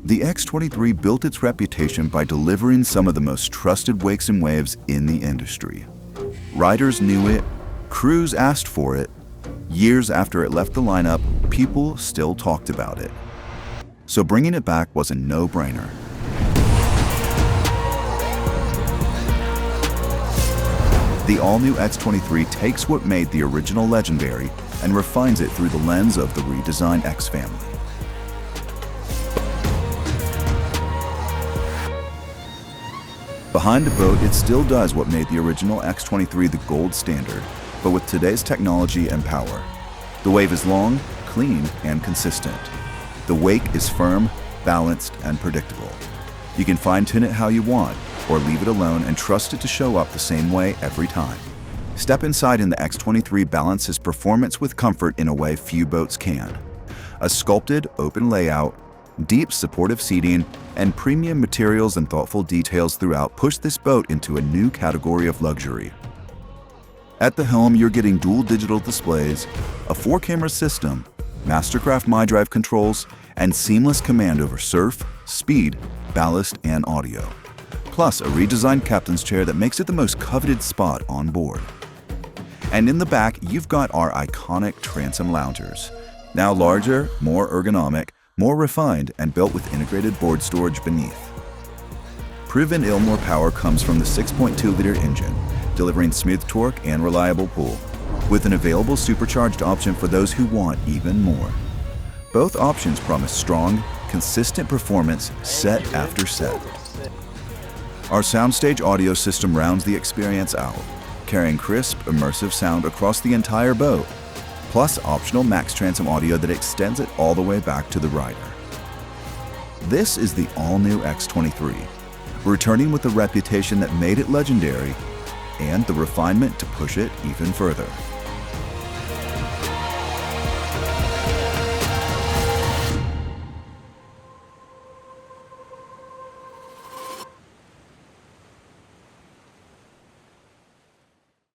The X23 built its reputation by delivering some of the most trusted wakes and waves in the industry. Riders knew it, crews asked for it. Years after it left the lineup, people still talked about it. So bringing it back was a no-brainer. The all-new X23 takes what made the original legendary and refines it through the lens of the redesigned X family. Behind the boat, it still does what made the original X23 the gold standard, but with today's technology and power. The wave is long, clean, and consistent. The wake is firm, balanced, and predictable. You can fine-tune it how you want, or leave it alone and trust it to show up the same way every time. Step inside and the X23 balances performance with comfort in a way few boats can. A sculpted, open layout, deep supportive seating, and premium materials and thoughtful details throughout push this boat into a new category of luxury. At the helm, you're getting dual digital displays, a 4-camera system, MasterCraft MyDrive controls, and seamless command over surf, speed, ballast, and audio. Plus a redesigned captain's chair that makes it the most coveted spot on board. And in the back, you've got our iconic transom loungers. Now larger, more ergonomic, more refined, and built with integrated board storage beneath. Proven more power comes from the 6.2-liter engine, delivering smooth torque and reliable pull, with an available supercharged option for those who want even more. Both options promise strong, consistent performance set after set. Our soundstage audio system rounds the experience out, carrying crisp, immersive sound across the entire boat, plus optional max transom audio that extends it all the way back to the rider. This is the all-new X23, returning with the reputation that made it legendary and the refinement to push it even further.